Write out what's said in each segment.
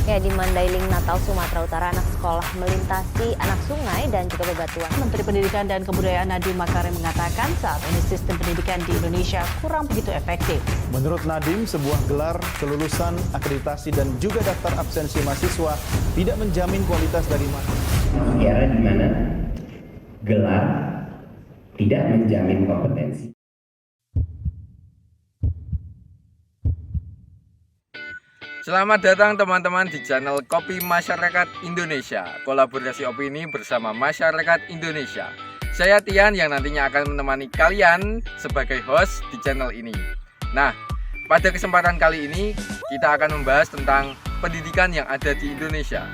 Ya, di Mandailing, Natal, Sumatera Utara, anak sekolah melintasi anak sungai dan juga bebatuan. Menteri Pendidikan dan Kebudayaan Nadiem Makarim mengatakan saat ini sistem pendidikan di Indonesia kurang begitu efektif. Menurut Nadiem, sebuah gelar, kelulusan, akreditasi, dan juga daftar absensi mahasiswa tidak menjamin kualitas dari mahasiswa. Di era di mana gelar tidak menjamin kompetensi. Selamat datang teman-teman di channel Kopi Masyarakat Indonesia, kolaborasi opini bersama masyarakat Indonesia. Saya Tian yang nantinya akan menemani kalian sebagai host di channel ini. Nah, pada kesempatan kali ini kita akan membahas tentang pendidikan yang ada di Indonesia.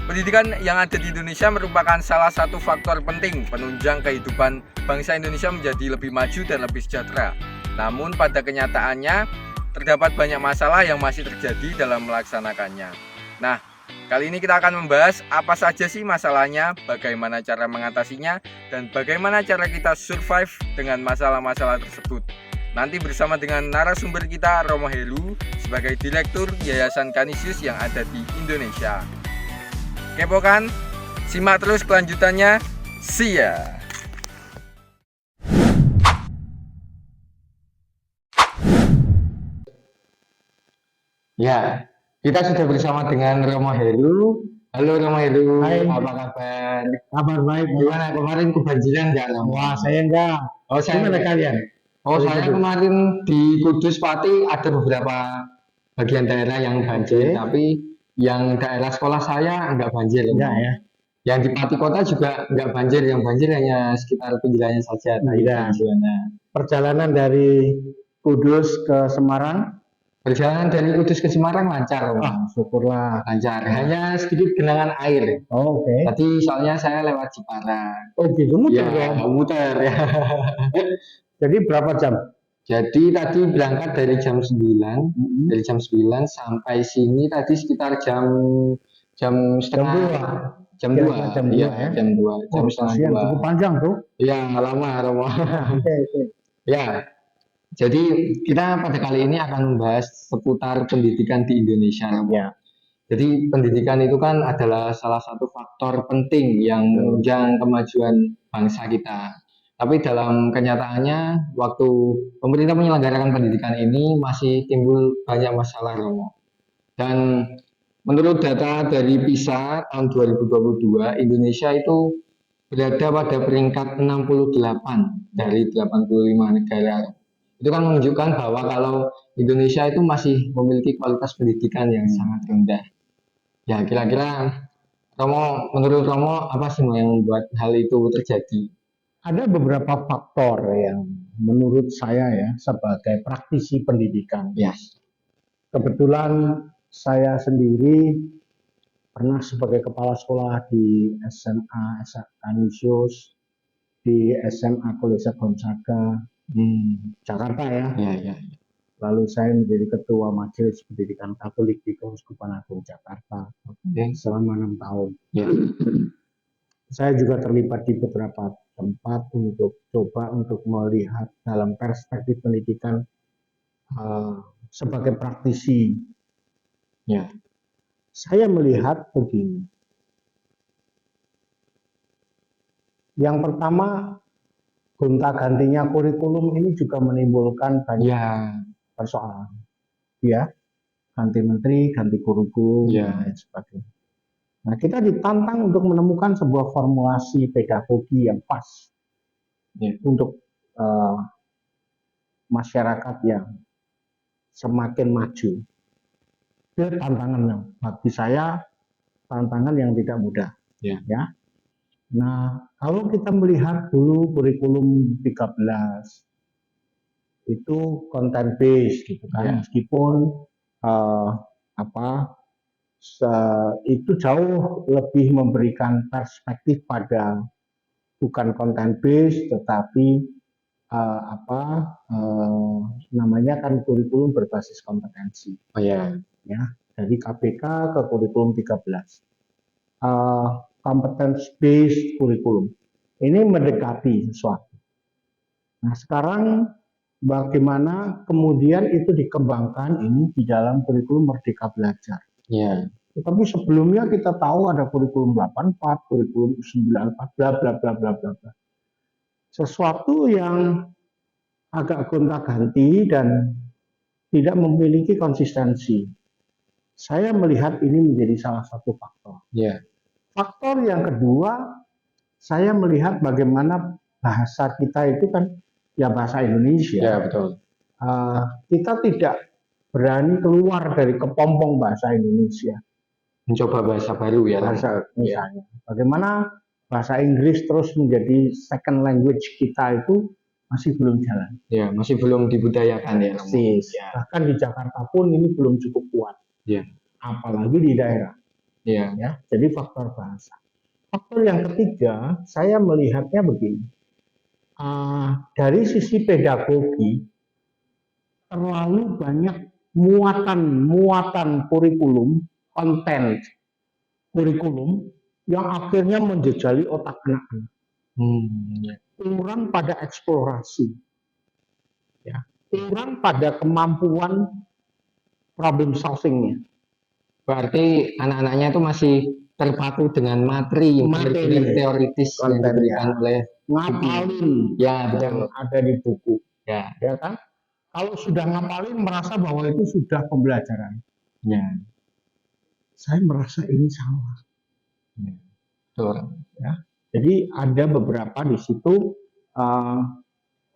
Pendidikan yang ada di Indonesia merupakan salah satu faktor penting penunjang kehidupan bangsa Indonesia menjadi lebih maju dan lebih sejahtera. Namun pada kenyataannya terdapat banyak masalah yang masih terjadi dalam melaksanakannya. Nah, kali ini kita akan membahas apa saja sih masalahnya, bagaimana cara mengatasinya, dan bagaimana cara kita survive dengan masalah-masalah tersebut. Nanti bersama dengan narasumber kita, Romo Helu, sebagai Direktur Yayasan Kanisius yang ada di Indonesia. Kepo kan? Simak terus kelanjutannya. See ya! Ya, kita sudah bersama dengan Romo Helu. Halo Romo Helu, Hai. apa kabar? Kabar baik. Gimana kemarin kebanjiran nggak? Wah, saya enggak. Oh, saya Gimana kalian? Oh, Dari saya Kudus. kemarin di Kudus Pati ada beberapa bagian daerah yang banjir, Oke. tapi yang daerah sekolah saya nggak banjir. Enggak ya. Yang di Pati Kota juga nggak banjir, yang banjir hanya sekitar pinggirannya saja. Nah, Iya. itu gimana? Perjalanan dari Kudus ke Semarang. Perjalanan dari Kudus ke Semarang lancar, Om. Syukurlah. Lancar. Hanya sedikit genangan air. Oh, oke. Tadi soalnya saya lewat Jepara. Oh, gitu muter Ya, ya. muter ya. Jadi berapa jam? Jadi tadi berangkat dari jam 9, Mm-mm. dari jam 9 sampai sini tadi sekitar jam setengah dua. jam Kira-kira 2. jam dua, Iya, ya? jam 2, jam Oh, setengah kasihan, 2. cukup panjang tuh. Iya, lama, Romo. Oke, oke. Ya. Jadi kita pada kali ini akan membahas seputar pendidikan di Indonesia, Romo. Ya. Jadi pendidikan itu kan adalah salah satu faktor penting yang menunjang kemajuan bangsa kita. Tapi dalam kenyataannya, waktu pemerintah menyelenggarakan pendidikan ini masih timbul banyak masalah, Romo. Dan menurut data dari PISA tahun 2022, Indonesia itu berada pada peringkat 68 dari 85 negara. Itu kan menunjukkan bahwa kalau Indonesia itu masih memiliki kualitas pendidikan yang sangat rendah. Ya, kira-kira menurut Romo apa sih yang membuat hal itu terjadi? Ada beberapa faktor yang menurut saya ya sebagai praktisi pendidikan. Ya, Kebetulan saya sendiri pernah sebagai kepala sekolah di SMA Kanisius, di SMA Kolese Gonzaga, Jakarta ya. ya. Lalu saya menjadi ketua Majelis Pendidikan Katolik di Keuskupan Agung Jakarta selama 6 tahun. Ya. Saya juga terlibat di beberapa tempat untuk coba untuk melihat dalam perspektif pendidikan sebagai praktisi. Ya. Saya melihat begini. Yang pertama, gonta-gantinya kurikulum ini juga menimbulkan banyak persoalan. Ya, ganti menteri, ganti kurikulum, dan lain sebagainya. Nah, kita ditantang untuk menemukan sebuah formulasi pedagogi yang pas untuk masyarakat yang semakin maju. Itu tantangan yang bagi saya tantangan yang tidak mudah. Ya. Nah, kalau kita melihat dulu kurikulum 13 itu content based gitu kan, meskipun itu jauh lebih memberikan perspektif pada bukan content based tetapi namanya kan kurikulum berbasis kompetensi. Ya, dari KPK ke kurikulum 13. Competence based kurikulum. Ini mendekati sesuatu. Nah, sekarang bagaimana kemudian itu dikembangkan ini di dalam kurikulum Merdeka Belajar. Tetapi sebelumnya kita tahu ada kurikulum 84, kurikulum 94, bla bla bla bla bla bla. Sesuatu yang agak gonta-ganti dan tidak memiliki konsistensi. Saya melihat ini menjadi salah satu faktor. Ya, Faktor yang kedua, saya melihat bagaimana bahasa kita itu kan ya bahasa Indonesia. ya betul. Kita tidak berani keluar dari kepompong bahasa Indonesia. Mencoba bahasa baru ya. Bahasa misalnya, bagaimana bahasa Inggris terus menjadi second language kita itu masih belum jalan. Ya, masih belum dibudayakan ya. Persis. Bahkan di Jakarta pun ini belum cukup kuat. Ya. Apalagi di daerah. Ya. Ya, jadi faktor bahasa. Faktor yang ketiga, saya melihatnya begini. Dari sisi pedagogi, terlalu banyak muatan kurikulum, konten kurikulum yang akhirnya menjejali otak anak-anak. Ya. Kurang pada eksplorasi, ya, kurang pada kemampuan problem solving-nya. Berarti anak-anaknya itu masih terpaku dengan materi teoritis yang diberikan oleh ngapalin ya betul. yang ada di buku. Ya. Ya kan? Kalau sudah ngapalin merasa bahwa itu sudah pembelajaran. Ya. Saya merasa ini salah. Ya. Betul. Ya. Jadi ada beberapa di situ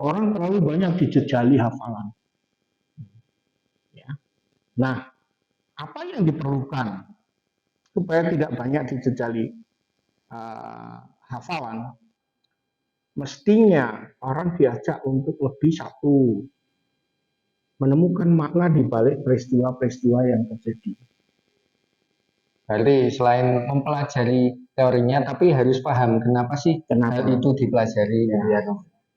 orang terlalu banyak dijejali hafalan. Ya. Nah, apa yang diperlukan supaya tidak banyak dijejali hafalan? Mestinya orang diajak untuk lebih satu, menemukan makna di balik peristiwa-peristiwa yang terjadi. Berarti selain mempelajari teorinya, tapi harus paham kenapa sih hal itu dipelajari. Ya.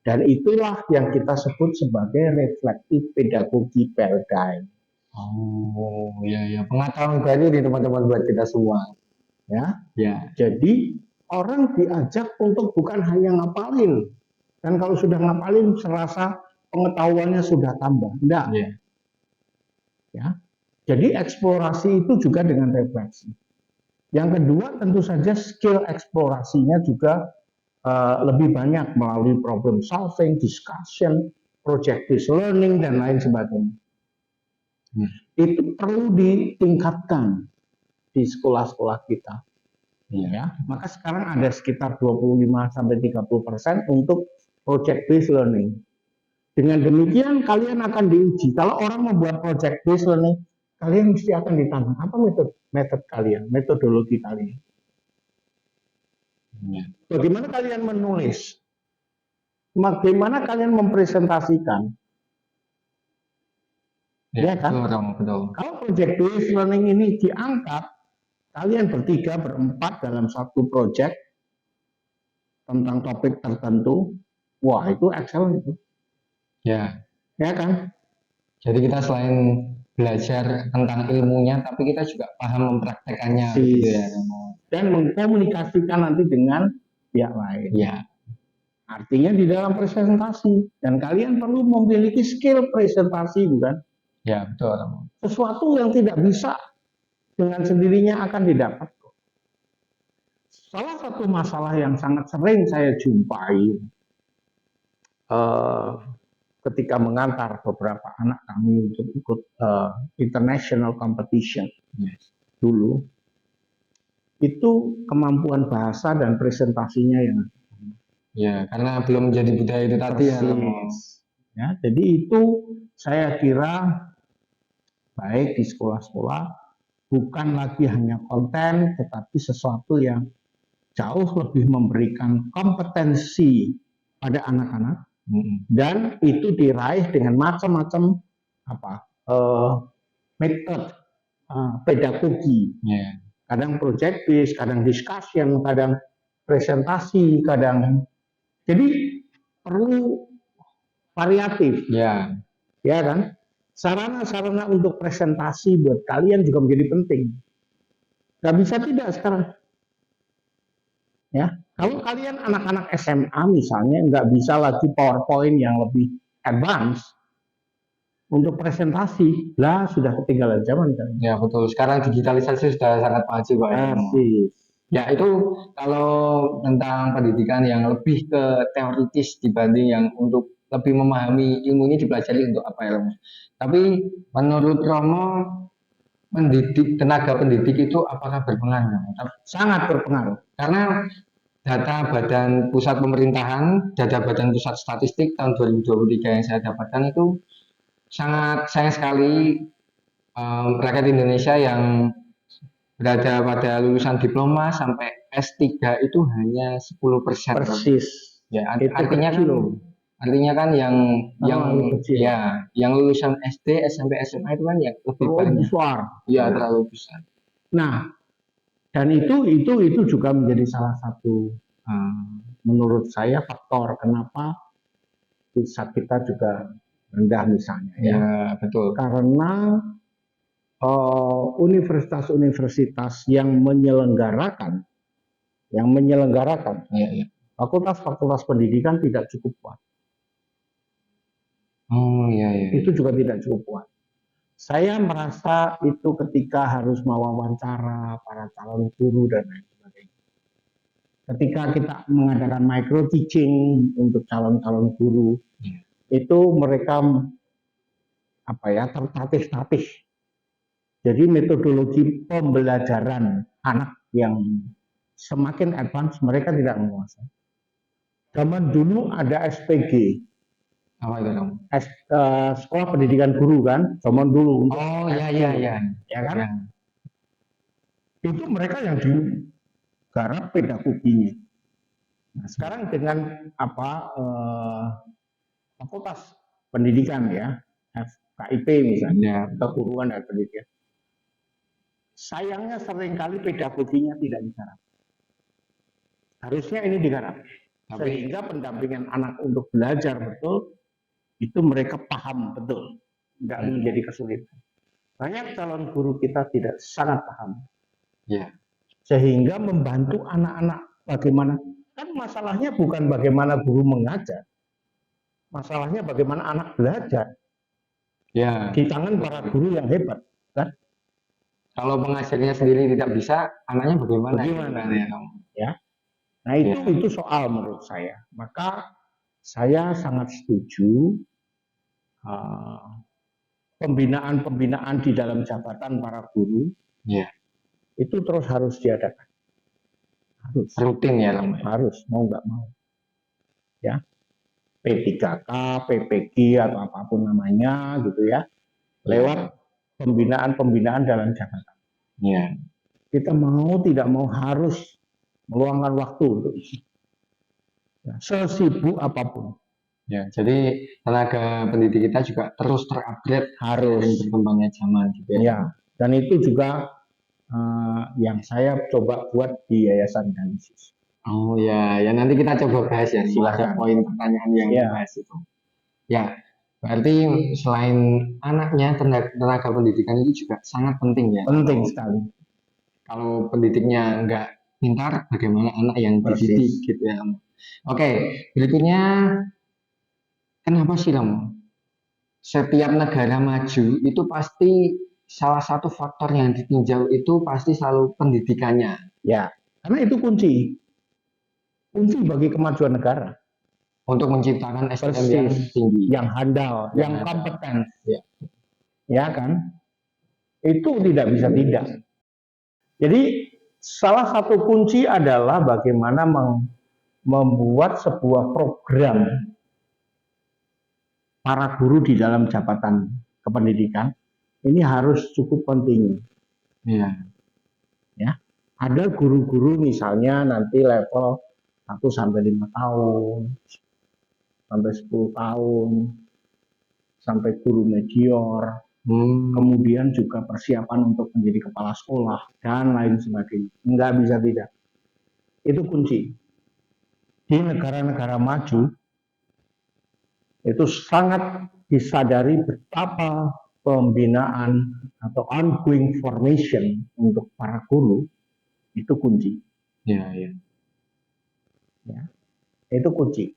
Dan itulah yang kita sebut sebagai reflektif pedagogi paradigm. Oh, ya. Pengetahuan baru nih teman-teman buat kita semua. Ya. Ya. Jadi orang diajak untuk bukan hanya ngapalin. Dan kalau sudah ngapalin serasa pengetahuannya sudah tambah. Enggak. Ya. Ya. Jadi eksplorasi itu juga dengan refleksi. Yang kedua tentu saja skill eksplorasinya juga lebih banyak melalui problem solving, discussion, project based learning dan lain sebagainya. Itu perlu ditingkatkan di sekolah-sekolah kita. Ya, maka sekarang ada sekitar 25-30% untuk project based learning. Dengan demikian kalian akan diuji. Kalau orang membuat project based learning, kalian mesti akan ditanya apa metode kalian, metodologi kalian. Bagaimana kalian menulis? Bagaimana kalian mempresentasikan? Ya kan? Betul. Kalau project based learning ini diangkat, kalian bertiga, berempat dalam satu project tentang topik tertentu, wah itu excellent itu. Ya. Ya kan? Jadi kita selain belajar tentang ilmunya, tapi kita juga paham mempraktekannya. Gitu ya. Dan mengkomunikasikan nanti dengan pihak lain. Ya. Artinya di dalam presentasi. Dan kalian perlu memiliki skill presentasi, bukan? Ya, betul. Sesuatu yang tidak bisa dengan sendirinya akan didapat. Salah satu masalah yang sangat sering saya jumpai ketika mengantar beberapa anak kami untuk ikut international competition dulu, itu kemampuan bahasa dan presentasinya yang karena belum menjadi budaya itu tadi ya. Jadi itu saya kira baik di sekolah-sekolah bukan lagi hanya konten, tetapi sesuatu yang jauh lebih memberikan kompetensi pada anak-anak. Dan itu diraih dengan macam-macam metode pedagogi. Kadang project based, kadang discussion, kadang presentasi, kadang jadi perlu variatif. Ya kan? Sarana-sarana untuk presentasi buat kalian juga menjadi penting. Gak bisa tidak sekarang. Ya, kalau kalian anak-anak SMA misalnya nggak bisa lagi PowerPoint yang lebih advance, untuk presentasi, lah sudah ketinggalan zaman kan. Ya betul. Sekarang digitalisasi sudah sangat maju, Pak. Persis. Ya itu kalau tentang pendidikan yang lebih ke teoritis dibanding yang untuk lebih memahami ilmu ini dipelajari untuk apa ya Romo. Tapi menurut Romo tenaga pendidik itu apakah berpengaruh? Sangat berpengaruh. Karena data Badan Pusat Pemerintahan, data Badan Pusat Statistik tahun 2023 yang saya dapatkan itu sangat sayang sekali rakyat Indonesia yang berada pada lulusan diploma sampai S3 itu hanya 10%. Persis. Ya, Itu artinya kan yang kecil. ya yang lulusan SD, SMP, SMA itu kan yang lebih banyak. besar. Ya, terlalu besar. Nah, dan itu juga menjadi salah satu menurut saya faktor kenapa pusat kita juga rendah misalnya ya. Ya, betul. Karena universitas-universitas yang menyelenggarakan Ya. fakultas-fakultas pendidikan tidak cukup kuat. Oh, iya. Itu juga tidak cukup kuat. Saya merasa itu ketika harus mewawancara para calon guru dan lain sebagainya. Ketika kita mengadakan micro teaching untuk calon-calon guru, itu mereka tertatih-tatih. Jadi metodologi pembelajaran anak yang semakin advance mereka tidak menguasai. Zaman dulu ada SPG, Apa itu, Romo? sekolah pendidikan guru kan, zaman dulu. Oh, iya. Ya kan? Ya. Itu mereka yang digarap pedagoginya. Nah, sekarang dengan fakultas pendidikan ya, FKIP misalnya, keguruan dan pendidikan. Sayangnya seringkali pedagoginya tidak digarap. Harusnya ini digarap. Sehingga pendampingan anak untuk belajar betul, itu mereka paham betul. Nggak menjadi kesulitan. Banyak calon guru kita tidak sangat paham. Ya. Sehingga membantu anak-anak bagaimana. Kan masalahnya bukan bagaimana guru mengajar. Masalahnya bagaimana anak belajar. Ya. Di tangan para guru yang hebat. Kan? Kalau pengajarnya sendiri tidak bisa, anaknya bagaimana? Ya. Nah itu soal menurut saya. Maka saya sangat setuju pembinaan di dalam jabatan para guru. Ya. Itu terus harus diadakan. Harus. Rutin ya, harus mau nggak mau. Ya. P3K, PPG atau apapun namanya gitu ya. Lewat pembinaan dalam jabatan. Ya. Kita mau tidak mau harus meluangkan waktu untuk itu. Ya, sesibuk apapun. Ya, jadi tenaga pendidik kita juga terus terupgrade harus berkembangnya zaman gitu ya. Ya, dan itu juga yang saya coba buat di Yayasan Danisis. Oh ya, nanti kita coba bahas ya. Silakan. Poin pertanyaan yang dibahas itu. Ya, berarti selain anaknya tenaga pendidikan itu juga sangat penting ya. Penting sekali. Kalau pendidiknya nggak pintar, bagaimana anak yang dididik gitu ya. Oke, berikutnya kenapa sih Romo? Setiap negara maju itu pasti salah satu faktor yang ditinjau itu pasti selalu pendidikannya. Ya, karena itu kunci bagi kemajuan negara. Untuk menciptakan SDM yang tinggi, yang handal, yang kompeten. Ya kan? Itu tidak bisa tidak. Jadi salah satu kunci adalah bagaimana membuat sebuah program para guru di dalam jabatan kependidikan ini harus cukup kontinu. Ya. Ada guru-guru misalnya nanti level 1 sampai 5 tahun, sampai 10 tahun, sampai guru medior, kemudian juga persiapan untuk menjadi kepala sekolah dan lain sebagainya. Enggak bisa tidak. Itu kunci. Di negara-negara maju itu sangat disadari betapa pembinaan atau ongoing formation untuk para guru itu kunci. Ya, itu kunci.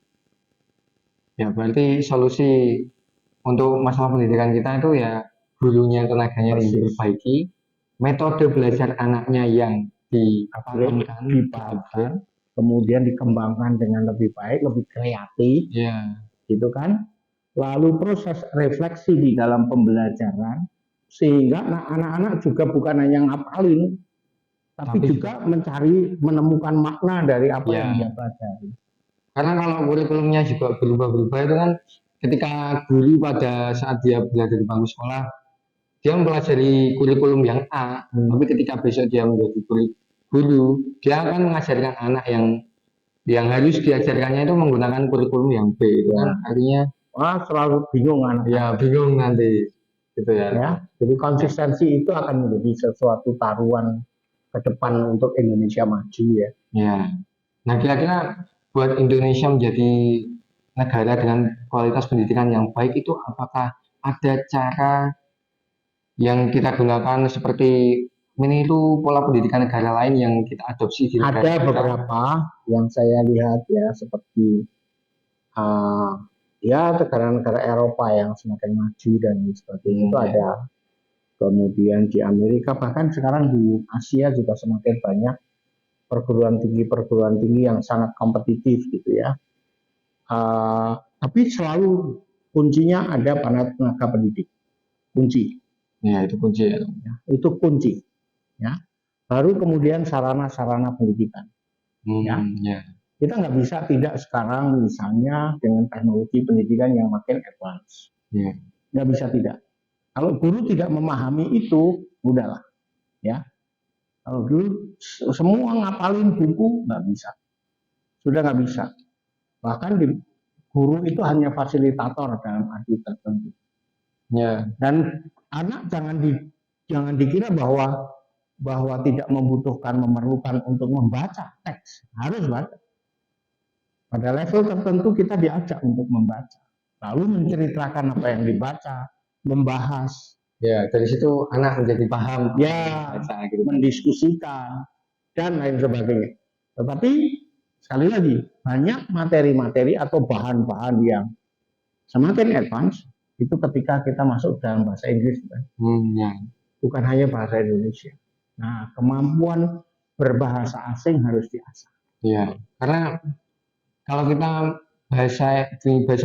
Ya, berarti solusi untuk masalah pendidikan kita itu ya gurunya tenaganya yang Persis. diperbaiki, metode belajar anaknya yang Upgrade, dipahamkan, dipahamkan, kemudian dikembangkan dengan lebih baik, lebih kreatif, ya, gitu kan. Lalu proses refleksi di dalam pembelajaran, sehingga anak-anak juga bukan hanya ngapalin, tapi Tapi juga menemukan makna dari apa Ya. yang dia pelajari. karena kalau kurikulumnya juga berubah-berubah itu kan ketika guru pada saat dia belajar di bangku sekolah dia mempelajari kurikulum yang A, tapi ketika besok dia menjadi guru, dia akan mengajarkan anak yang harus diajarkannya itu menggunakan kurikulum yang B. Itu kan artinya Wah, selalu bingung anak. ya bingung nanti gitu ya. Ya, jadi konsistensi itu akan menjadi sesuatu taruhan ke depan untuk Indonesia maju ya. Ya. Nah, kira-kira buat Indonesia menjadi negara dengan kualitas pendidikan yang baik itu apakah ada cara yang kita gunakan seperti meniru pola pendidikan negara lain yang kita adopsi di negara Ada kita? beberapa yang saya lihat ya seperti ya negara-negara Eropa yang semakin maju dan sebagainya itu ada. Kemudian di Amerika bahkan sekarang di Asia juga semakin banyak perguruan tinggi yang sangat kompetitif gitu ya. Tapi selalu kuncinya ada pada tenaga pendidik. Kunci. Ya, itu kunci ya. Ya, itu kunci. Ya. Baru kemudian sarana-sarana pendidikan. Ya. Ya. Kita nggak bisa tidak sekarang misalnya dengan teknologi pendidikan yang makin advance. Ya. Nggak bisa tidak. Kalau guru tidak memahami itu, udahlah. Ya. Kalau dulu semua ngapalin buku, nggak bisa. Sudah nggak bisa. Bahkan guru itu hanya fasilitator dalam arti tertentu. Ya. Dan anak jangan dikira bahwa tidak memerlukan untuk membaca teks, harus baca. Pada level tertentu kita diajak untuk membaca, lalu menceritakan apa yang dibaca, membahas, Ya, dari situ anak menjadi paham ya, baca gitu. mendiskusikan dan lain sebagainya. Tetapi sekali lagi banyak materi-materi atau bahan-bahan yang semakin advance itu ketika kita masuk dalam bahasa Inggris, Ya. bukan hanya bahasa Indonesia. Nah, kemampuan berbahasa asing harus diasah. Ya, karena kalau kita bahasa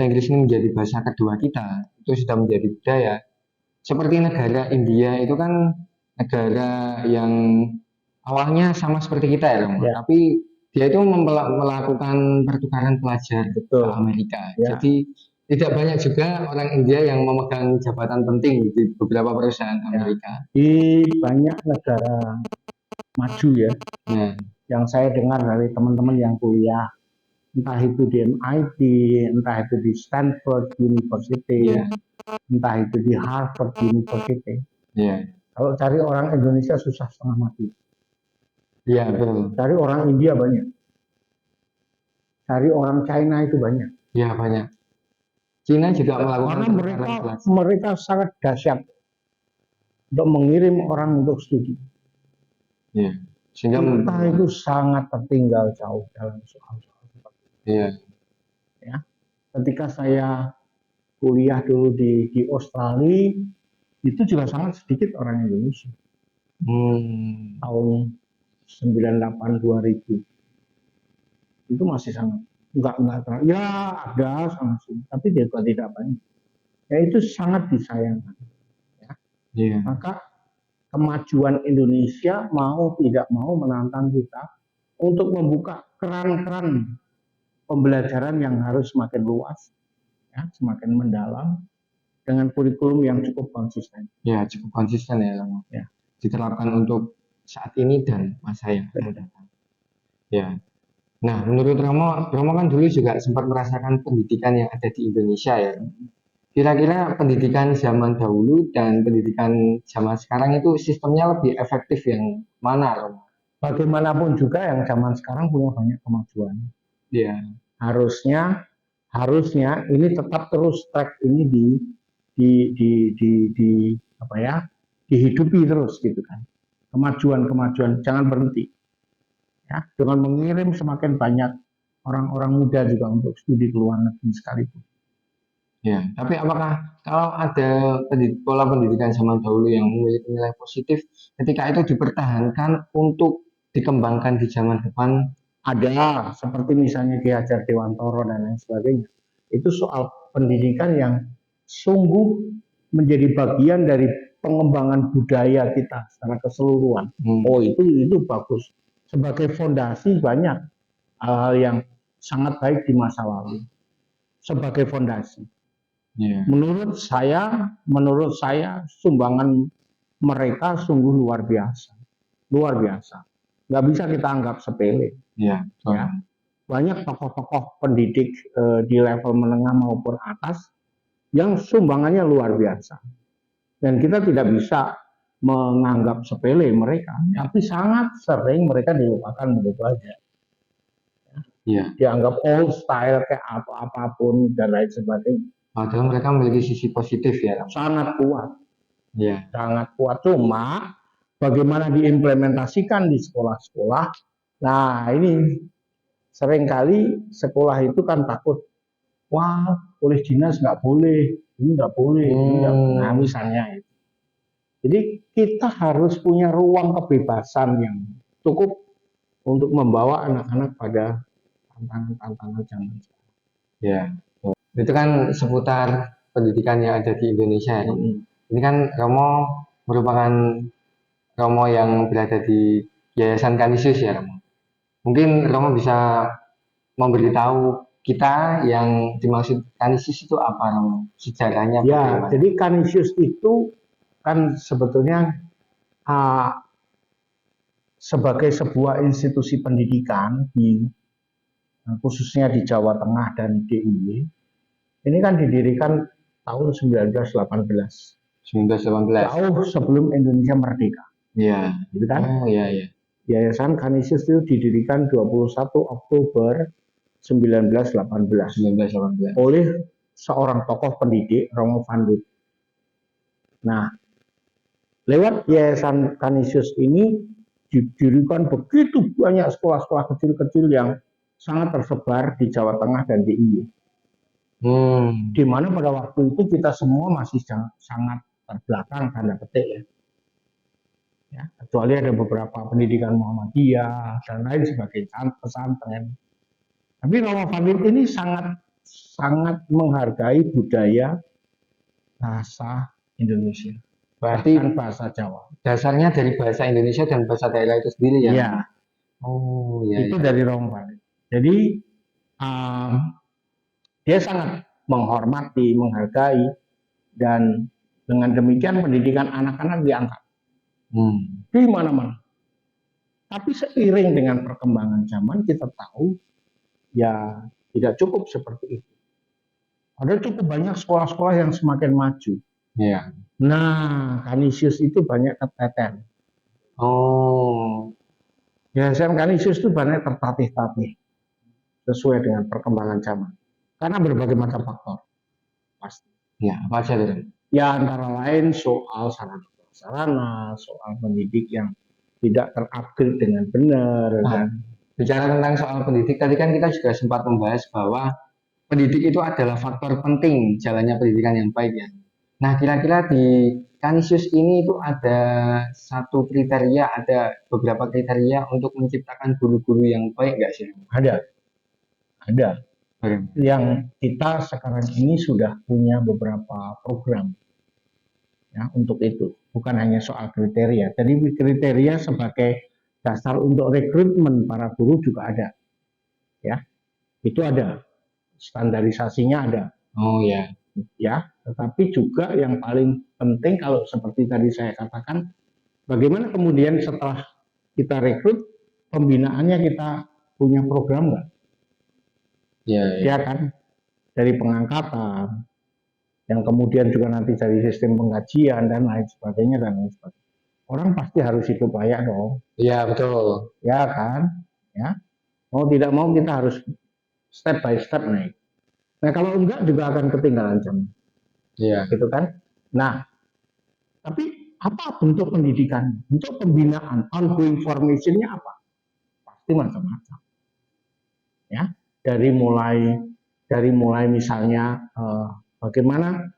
Inggris ini menjadi bahasa kedua kita, itu sudah menjadi budaya. Seperti negara India itu kan negara yang awalnya sama seperti kita ya, Romo. Ya. Tapi dia itu melakukan pertukaran pelajar ke Amerika. Ya. Jadi tidak banyak juga orang India yang memegang jabatan penting di beberapa perusahaan Amerika. Di banyak negara maju ya, Nah, yang saya dengar dari teman-teman yang kuliah, entah itu di MIT, entah itu di Stanford University, Ya. entah itu di Harvard University. ya, Kalau cari orang Indonesia susah setengah mati. ya betul. Cari orang India banyak. Cari orang China itu banyak. Ya banyak. Cina juga melakukan Karena pertukaran pelajar. mereka sangat dahsyat untuk mengirim orang untuk studi. Ya. Sehingga Kita itu sangat tertinggal jauh dalam soal-soal seperti itu. ya. Ya. Ketika saya kuliah dulu di Australia, itu juga sangat sedikit orang Indonesia. Tahun 98-2000 itu masih sangat enggak terlalu, ya ada sangat sedikit, tapi dia juga tidak banyak. Ya itu sangat disayangkan. Ya. Maka kemajuan Indonesia mau tidak mau menantang kita untuk membuka keran-keran pembelajaran yang harus semakin luas, ya, semakin mendalam dengan kurikulum yang cukup konsisten. Ya, cukup konsisten ya, Romo. Ya. Diterapkan untuk saat ini dan masa yang akan datang. Ya. Nah, menurut Romo kan dulu juga sempat merasakan pendidikan yang ada di Indonesia ya. Kira-kira pendidikan zaman dahulu dan pendidikan zaman sekarang itu sistemnya lebih efektif yang mana, Romo? Bagaimanapun juga yang zaman sekarang punya banyak kemajuan. Ya. Harusnya ini tetap terus track ini dihidupi terus gitu kan. Kemajuan jangan berhenti. Ya, dengan mengirim semakin banyak orang-orang muda juga untuk studi ke luar negeri sekalipun. Ya, tapi apakah kalau ada pola pendidikan zaman dahulu yang memiliki nilai positif, ketika itu dipertahankan untuk dikembangkan di zaman depan? Ada, seperti misalnya Ki Hajar Dewantoro dan lain sebagainya. Itu soal pendidikan yang sungguh menjadi bagian dari pengembangan budaya kita secara keseluruhan. Oh, itu bagus. Sebagai fondasi banyak hal-hal yang sangat baik di masa lalu. Sebagai fondasi. Ya. Menurut saya sumbangan mereka sungguh luar biasa, luar biasa. Nggak bisa kita anggap sepele. Ya, Ya. Banyak tokoh-tokoh pendidik di level menengah maupun atas yang sumbangannya luar biasa. Dan kita tidak bisa menganggap sepele mereka, tapi sangat sering mereka dilupakan begitu aja. Ya. Dianggap old style kayak apapun dan lain sebagainya. Padahal mereka memiliki sisi positif ya. Sangat kuat. Ya. Sangat kuat. Cuma bagaimana diimplementasikan di sekolah-sekolah. Nah, ini seringkali sekolah itu kan takut. Wah, oleh dinas nggak boleh. Ini nggak boleh. Ini nggak. Nah, misalnya itu. Jadi kita harus punya ruang kebebasan yang cukup untuk membawa anak-anak pada tantangan-tantangan zaman sekarang. Ya. Itu kan seputar pendidikan yang ada di Indonesia. Ini kan Romo merupakan Romo yang berada di Yayasan Kanisius ya, Romo. Mungkin Romo bisa memberitahu kita yang dimaksud Kanisius itu apa, Romo? Sejarahnya Ya, bagaimana? jadi Kanisius itu kan sebetulnya sebagai sebuah institusi pendidikan khususnya di Jawa Tengah dan DIY. Ini kan didirikan tahun 1918. 1918. Jauh sebelum Indonesia merdeka. Iya. Gitu kan? Oh, iya, iya. Yayasan Kanisius itu didirikan 21 Oktober 1918 oleh seorang tokoh pendidik, Romo van Lith. Nah, lewat Yayasan Kanisius ini didirikan begitu banyak sekolah-sekolah kecil-kecil yang sangat tersebar di Jawa Tengah dan DIY. Di mana pada waktu itu kita semua masih sangat terbelakang tanda petik ya. Ya, kecuali ada beberapa pendidikan Muhammadiyah dan lain sebagainya, pesantren. Tapi Romo van Lith ini sangat menghargai budaya bahasa Indonesia. Berarti Bahkan bahasa Jawa. dasarnya dari bahasa Indonesia dan bahasa daerah itu sendiri ya? Iya. Oh, iya. Itu iya. dari Romo van Lith. Jadi dia sangat menghormati, menghargai, dan dengan demikian pendidikan anak-anak diangkat di mana-mana. Tapi seiring dengan perkembangan zaman kita tahu ya tidak cukup seperti itu. Ada cukup banyak sekolah-sekolah yang semakin maju. Iya. Nah, Kanisius itu banyak keteter. Oh, Yayasan Kanisius itu banyak tertatih-tatih sesuai dengan perkembangan zaman. Karena berbagai macam faktor. Pasti. ya apa aja tuh? Ya antara lain soal sarana, soal pendidik yang tidak terupgrade dengan benar. Nah, bicara tentang soal pendidik, tadi kan kita juga sempat membahas bahwa pendidik itu adalah faktor penting jalannya pendidikan yang baik ya. Nah, kira-kira di Kanisius ini itu ada satu kriteria, ada beberapa kriteria untuk menciptakan guru-guru yang baik nggak sih? Ada. Bagaimana? Yang kita sekarang ini sudah punya beberapa program ya untuk itu. Bukan hanya soal kriteria. Jadi kriteria sebagai dasar untuk rekrutmen para guru juga ada. Ya. Itu ada. Standarisasinya ada. Oh ya. Ya, tetapi juga yang paling penting kalau seperti tadi saya katakan, bagaimana kemudian setelah kita rekrut, pembinaannya kita punya program nggak? Ya kan, dari pengangkatan, yang kemudian juga nanti dari sistem penggajian dan lain sebagainya dan lain sebagainya. Orang pasti harus hidup layak dong. Iya betul. Ya kan, ya. Mau tidak mau kita harus step by step naik. Nah kalau enggak juga akan ketinggalan zaman. Iya. Gitu kan. Nah, tapi apa bentuk pendidikan? Bentuk pembinaan, ongoing formation-nya apa? Pasti macam-macam. Ya, dari mulai misalnya bagaimana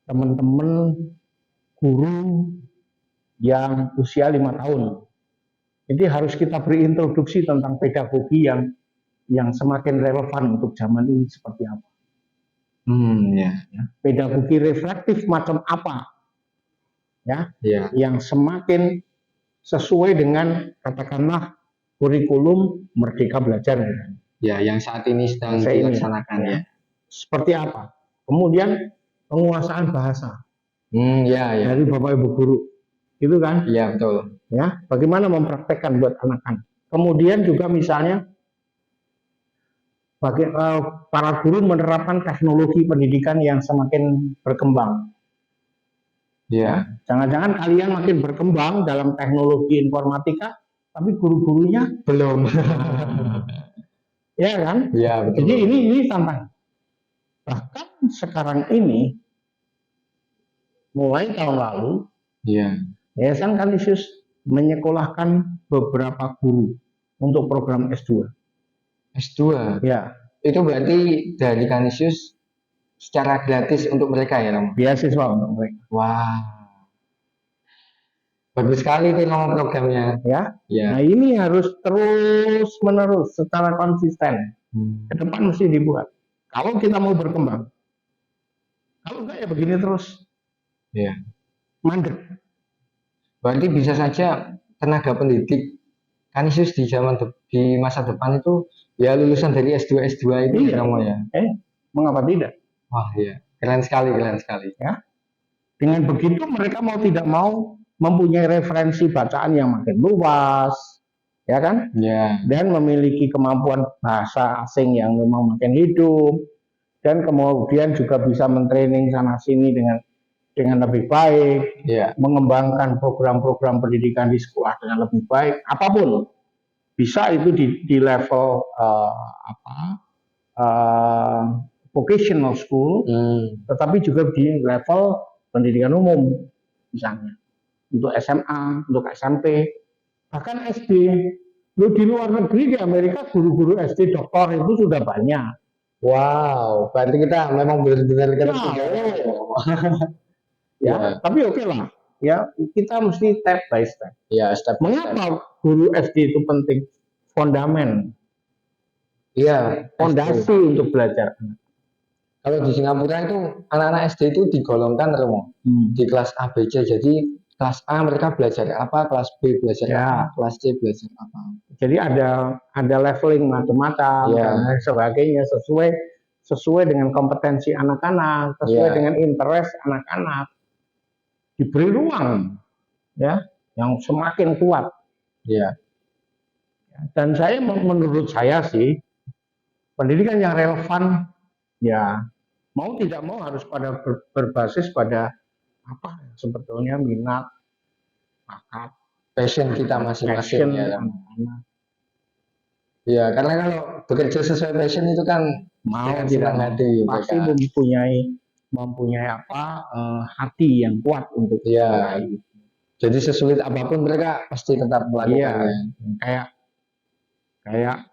teman-teman guru yang usia 5 tahun. Ini harus kita beri introduksi tentang pedagogi yang semakin relevan untuk zaman ini seperti apa. Ya. Pedagogi reflektif macam apa? Ya, yang semakin sesuai dengan katakanlah kurikulum Merdeka Belajar. Ya, yang saat ini sedang dilaksanakan ya. Seperti apa? Kemudian penguasaan bahasa. Dari Bapak Ibu guru. Gitu kan? Iya, betul. Ya, bagaimana mempraktekkan buat anak-anak. Kemudian juga misalnya para guru menerapkan teknologi pendidikan yang semakin berkembang. Ya. Jangan-jangan kalian makin berkembang dalam teknologi informatika, tapi guru-gurunya belum. Ya kan? Iya, betul. Jadi ini tantangan. Bahkan sekarang ini, mulai tahun lalu, Yayasan Kanisius menyekolahkan beberapa guru untuk program S2. S2? Ya. Itu berarti dari Kanisius secara gratis untuk mereka ya, Romo? Beasiswa untuk mereka. Wah. Bagus sekali itu Romo programnya. Ya. Nah ini harus terus menerus secara konsisten. Ke depan mesti dibuat. Kalau kita mau berkembang. Kalau enggak ya begini terus. Ya. Mandek. Berarti bisa saja tenaga pendidik Kanisius di masa depan itu ya lulusan dari S2 itu ya Romo ya. Mengapa tidak? Wah iya, keren sekali ya. Dengan begitu mereka mau tidak mau mempunyai referensi bacaan yang makin luas, ya kan? Ya. Dan memiliki kemampuan bahasa asing yang memang makin hidup, dan kemudian juga bisa mentraining sana sini dengan lebih baik, mengembangkan program-program pendidikan di sekolah dengan lebih baik, apapun bisa itu di level vocational school, tetapi juga di level pendidikan umum, misalnya untuk SMA, untuk SMP, bahkan SD. Di luar negeri di Amerika guru-guru SD doktor itu sudah banyak. Wow, berarti kita memang benar-benar Ya, tapi oke lah. Ya, kita mesti step by step. Ya, step by step. Mengapa guru SD itu penting? Fondamen. Iya, fondasi untuk belajar. Kalau di Singapura itu anak-anak SD itu digolongkan Romo di kelas A, B, C. Jadi kelas A mereka belajar apa, kelas B belajar apa, kelas C belajar apa. Jadi ada leveling macam-macam dan sebagainya sesuai dengan kompetensi anak-anak, sesuai dengan interest anak-anak. Diberi ruang ya yang semakin kuat. Dan menurut saya sih pendidikan yang relevan ya mau tidak mau harus berbasis pada apa sebetulnya minat, bakat, passion kita masing-masing ya. Karena kalau bekerja sesuai passion itu kan mau tidak hati pasti mempunyai hati yang kuat untuk jadi sesulit apapun mereka pasti tetap melakukannya. Kayak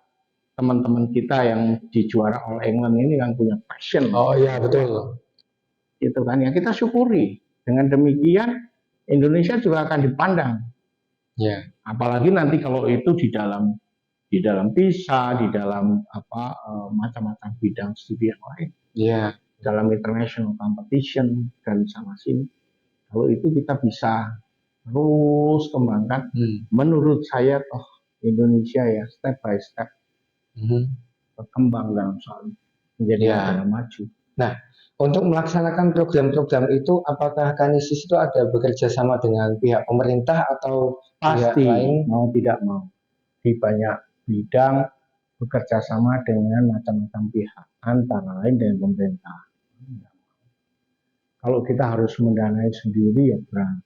teman-teman kita yang di juara All England ini kan punya passion. Oh iya betul. Itu kan yang kita syukuri. Dengan demikian Indonesia juga akan dipandang. Apalagi nanti kalau itu di dalam PISA, di dalam macam-macam bidang studi yang lain. Dalam international competition dan sana sini. Kalau itu kita bisa terus kembangkan. Menurut saya Indonesia ya step by step berkembang dalam soal menjadi negara maju. Nah, untuk melaksanakan program-program itu, apakah Kanisius itu ada bekerja sama dengan pihak pemerintah atau pasti pihak lain? Mau tidak mau di banyak bidang bekerja sama dengan macam-macam pihak, antara lain dengan pemerintah. Kalau kita harus mendanai sendiri ya berat.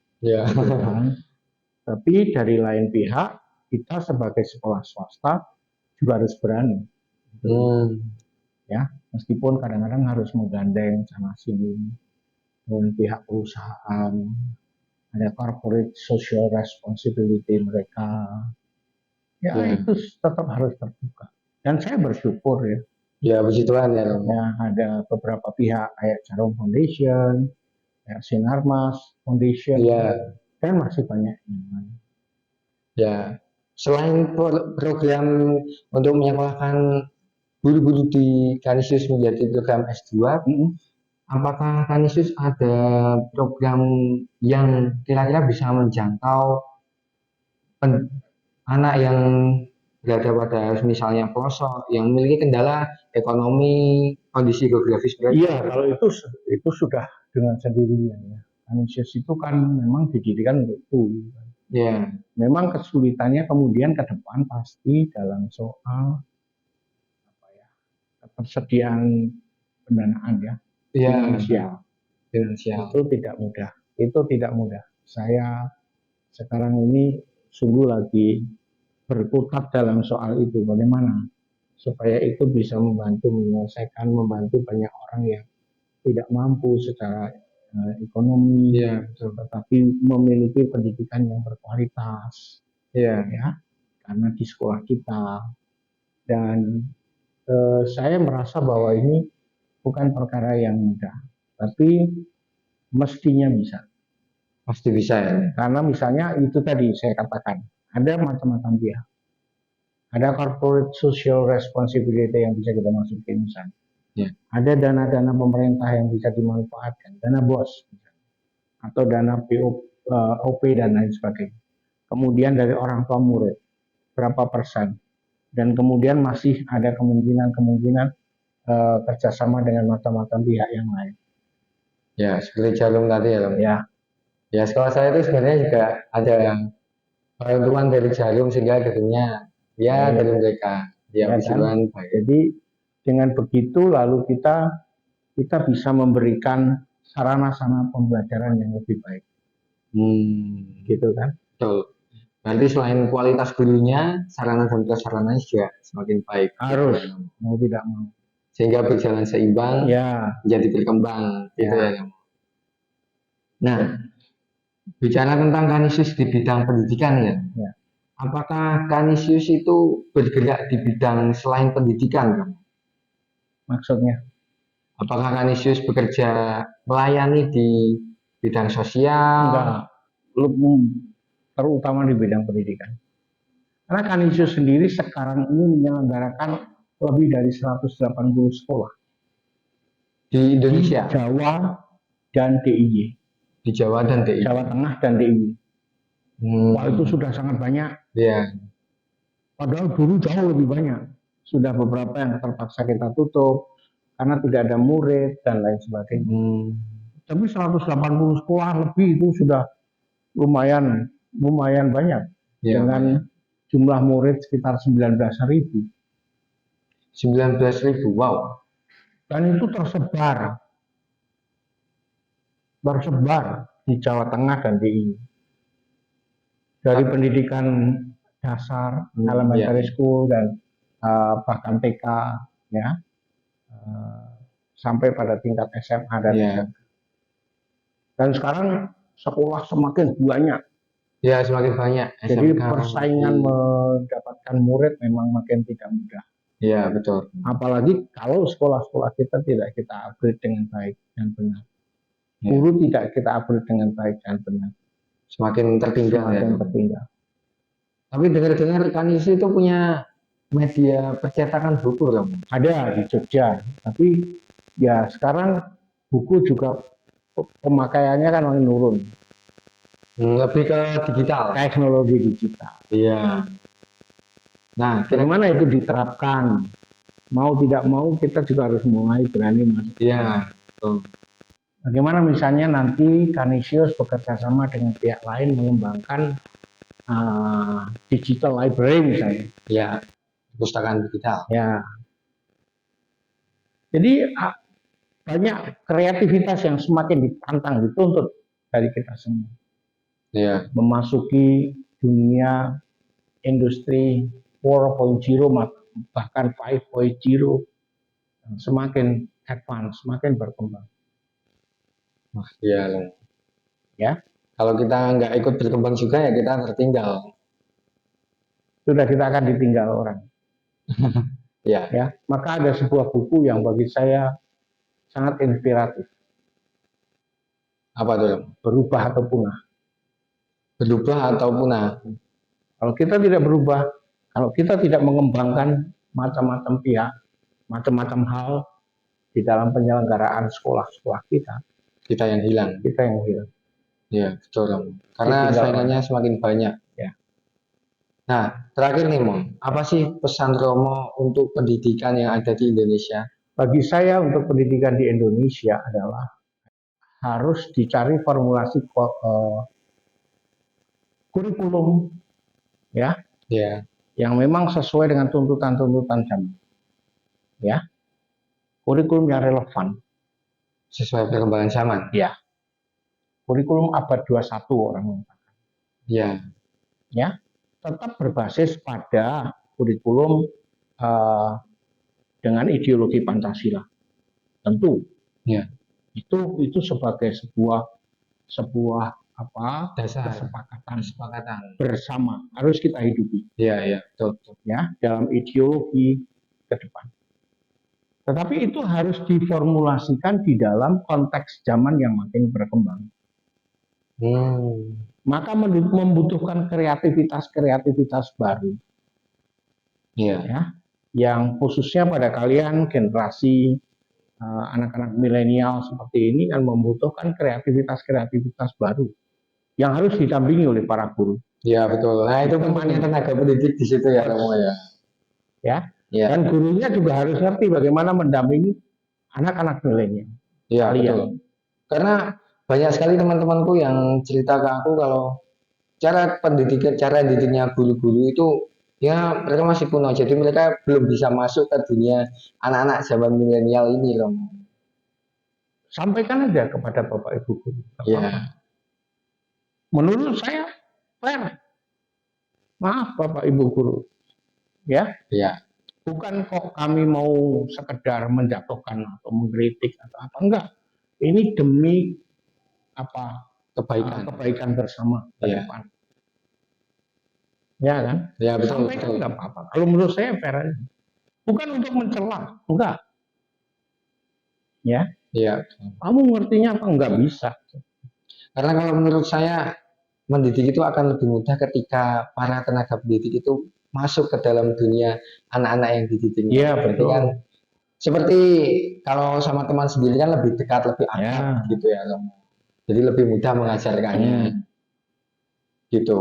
Tapi dari lain pihak kita sebagai sekolah swasta juga harus berani. Ya, meskipun kadang-kadang harus menggandeng sana sini dengan pihak perusahaan, ada corporate social responsibility mereka. Ya itu tetap harus terbuka. Dan saya bersyukur ya Ya puji Tuhan ya Long. Ya, ada beberapa pihak kayak Jarum Foundation, kayak Sinarmas Foundation, Iya. kan masih banyak yang lain. Ya, selain program untuk menyekolahkan guru-guru di Kanisius menjadi program S2, apakah Kanisius ada program yang kira-kira bisa menjangkau anak yang berada pada misalnya pelosok, yang memiliki kendala ekonomi, kondisi geografis mereka? Iya, kalau itu sudah dengan sendirinya ya. Kanisius itu kan memang didirikan untuk itu. Ya, Memang kesulitannya kemudian ke depan pasti dalam soal ketersediaan pendanaan ya, ya, finansial. Itu tidak mudah. Itu tidak mudah. Saya sekarang ini sungguh lagi berkutat dalam soal itu, bagaimana supaya itu bisa membantu banyak orang yang tidak mampu secara ekonomi, ya, betul. tetapi memiliki pendidikan yang berkualitas, Ya, karena di sekolah kita. Dan saya merasa bahwa ini bukan perkara yang mudah, tapi mestinya bisa. pasti bisa ya. Karena misalnya itu tadi saya katakan, ada macam-macam pihak. Ada corporate social responsibility yang bisa kita masukin misalnya. Ya. Ada dana-dana pemerintah yang bisa dimanfaatkan, dana BOS atau dana OP dan lain sebagainya. Kemudian dari orang tua murid, berapa persen. Dan kemudian masih ada kemungkinan kerjasama dengan macam-macam pihak yang lain. Ya, seperti Jarum tadi ya, Long. Ya, Ya, sekolah saya itu sebenarnya juga ada bantuan dari Jarum sehingga akhirnya ya dari mereka. Ya, Ya puji kan? Tuhan baik. Jadi dengan begitu lalu kita bisa memberikan sarana-sarana pembelajaran yang lebih baik, gitu kan? Betul. Nanti selain kualitas gurunya, sarana dan prasarananya juga semakin baik. Harus, mau tidak mau. Sehingga berjalan seimbang, Ya, menjadi berkembang, gitu Ya. ya. Nah, bicara tentang Kanisius di bidang pendidikan ya. Ya. Apakah Kanisius itu bergerak di bidang selain pendidikan, Kang? maksudnya. Apakah Kanisius bekerja melayani di bidang sosial? Enggak, terutama di bidang pendidikan. Karena Kanisius sendiri sekarang ini menyelenggarakan lebih dari 180 sekolah Di Indonesia, di Jawa dan DIY, di Jawa dan DIY. Jawa Tengah dan DIY. Wah, itu sudah sangat banyak. Ya, Padahal dulu jauh lebih banyak. Sudah beberapa yang terpaksa kita tutup karena tidak ada murid dan lain sebagainya. Tapi 180 sekolah lebih itu sudah lumayan banyak, ya. dengan jumlah murid sekitar 19.000. 19.000, wow. Dan itu tersebar di Jawa Tengah dan DIY. Dari pendidikan dasar, elementary school dan bahkan TK, ya, sampai pada tingkat SMA dan SMK. Dan sekarang sekolah semakin banyak. Ya, semakin banyak. Jadi SMK. persaingan mendapatkan murid memang makin tidak mudah. Ya, betul. Apalagi kalau sekolah-sekolah kita tidak kita upgrade dengan baik dan benar. Ya. Guru tidak kita upgrade dengan baik dan benar. Semakin tertinggal ya. Semakin tertinggal. Tapi dengar-dengar Kanisius itu punya media percetakan buku, Om. Ada di Jogja, tapi ya sekarang buku juga pemakaiannya kan makin nurun. Lebih ke digital. Teknologi digital. Iya. Nah, Bagaimana itu diterapkan? Mau tidak mau kita juga harus mulai berani masuk. Iya. Bagaimana misalnya nanti Kanisius bekerja sama dengan pihak lain mengembangkan digital library misalnya. Ya, perpustakaan digital. Ya. Jadi banyak kreativitas yang semakin ditantang, dituntut dari kita semua. Ya. Memasuki dunia industri 4.0 bahkan 5.0 semakin advance, semakin berkembang. Wah, iya, Long. Ya. Kalau kita nggak ikut berkembang juga ya kita tertinggal. Sudah kita akan ditinggal orang. Ya. Ya, maka ada sebuah buku yang bagi saya sangat inspiratif, Apa tuh? Berubah atau Punah. Berubah atau punah? Kalau kita tidak berubah, kalau kita tidak mengembangkan macam-macam pihak, macam-macam hal di dalam penyelenggaraan sekolah-sekolah kita, Kita yang hilang. kita yang hilang. Ya, betul Romo. Karena Ditinggal. saingannya semakin banyak. Ya. Nah, terakhir nih Mom, apa sih pesan Romo untuk pendidikan yang ada di Indonesia? Bagi saya untuk pendidikan di Indonesia adalah harus dicari formulasi kurikulum ya Ya, yang memang sesuai dengan tuntutan-tuntutan zaman. Ya. Kurikulum yang relevan. sesuai perkembangan zaman. Ya. Kurikulum abad 21 orang mengatakan. Ya, Ya. Tetap berbasis pada kurikulum dengan ideologi Pancasila. Tentu. Ya. Itu sebagai sebuah dasar kesepakatan bersama harus kita hidupi ya, betul. ya dalam ideologi ke depan. Tetapi itu harus diformulasikan di dalam konteks zaman yang makin berkembang. Maka membutuhkan kreativitas baru. Iya. Ya, yang khususnya pada kalian generasi anak-anak milenial seperti ini kan membutuhkan kreativitas baru yang harus didampingi oleh para guru. Iya, betul. Nah, itu pentingnya tenaga pendidik di situ ya, Romo ya. Ya. Ya. Dan gurunya juga harus ngerti bagaimana mendampingi anak-anak milenial. Iya, Kalian. betul. Karena banyak sekali teman-temanku yang cerita ke aku kalau cara didiknya guru-guru itu ya mereka masih kuno, jadi mereka belum bisa masuk ke dunia anak-anak zaman milenial ini loh. Sampaikan aja kepada Bapak Ibu guru. Iya. Menurut saya fair. Maaf Bapak Ibu guru. Ya. Iya. Bukan kok kami mau sekedar menjatuhkan atau mengkritik atau apa, enggak. Ini demi kebaikan bersama ke depan. Ya kan? Ya, betul. Sampaikan enggak apa-apa. Kalau menurut saya fair aja. Bukan untuk mencela, enggak. Ya. Iya. Kamu ngertinya apa? Enggak bisa. Karena kalau menurut saya mendidik itu akan lebih mudah ketika para tenaga pendidik itu masuk ke dalam dunia anak-anak yang dididik. Iya, betul. Kan, seperti kalau sama teman sendiri kan lebih dekat, lebih akrab gitu ya. Jadi lebih mudah mengajarkannya. Gitu.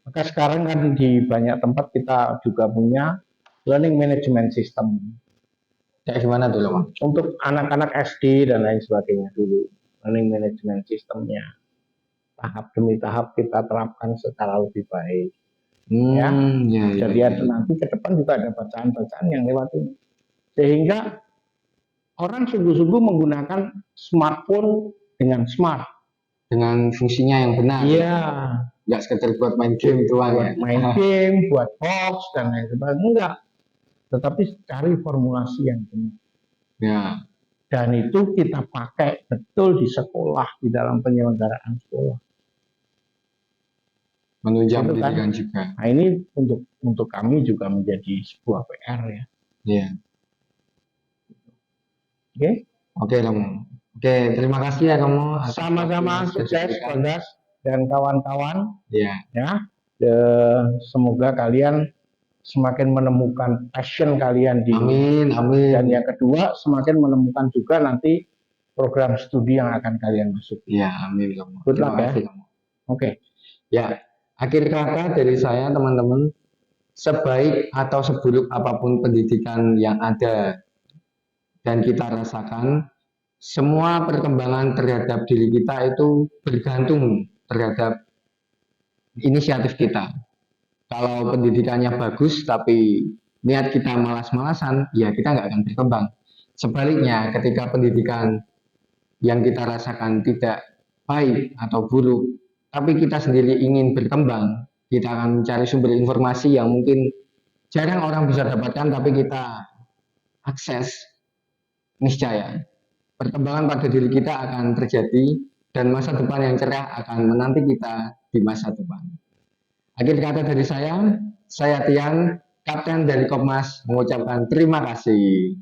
Maka sekarang kan di banyak tempat kita juga punya learning management system. Kayak gimana dulu, Bang? Untuk anak-anak SD dan lain sebagainya dulu. Learning management systemnya. Tahap demi tahap kita terapkan secara lebih baik. Ya. Jadi nanti ke depan juga ada bacaan-bacaan yang lewat ini. Sehingga orang sungguh-sungguh menggunakan smartphone dengan smart. Dengan fungsinya yang benar. Iya. Nggak sekedar buat main game doang ya. Main game, buat hoax dan lain sebagainya. Enggak. Tetapi cari formulasi yang benar. Ya. Dan itu kita pakai betul di sekolah, di dalam penyelenggaraan sekolah. Menunjang Itu kan. pendidikan juga. Nah ini untuk kami juga menjadi sebuah PR ya. Iya. Oke. Oke, Romo. Oke, terima kasih ya Romo. Sama-sama sukses, Bagas dan kawan-kawan. Iya. Ya. Semoga kalian semakin menemukan passion kalian di. Amin. Dan yang kedua, semakin menemukan juga nanti program studi yang akan kalian masuk. Iya, amin Romo. Good luck Terima kasih, ya. Romo. Oke. Ya, akhir kata dari saya teman-teman, sebaik atau seburuk apapun pendidikan yang ada dan kita rasakan, semua perkembangan terhadap diri kita itu bergantung terhadap inisiatif kita. Kalau pendidikannya bagus tapi niat kita malas-malasan, ya kita nggak akan berkembang. Sebaliknya, ketika pendidikan yang kita rasakan tidak baik atau buruk, tapi kita sendiri ingin berkembang, kita akan mencari sumber informasi yang mungkin jarang orang bisa dapatkan, tapi kita akses, niscaya perkembangan pada diri kita akan terjadi dan masa depan yang cerah akan menanti kita di masa depan. Akhir kata dari saya Tian, Kapten dari Kopmas mengucapkan terima kasih.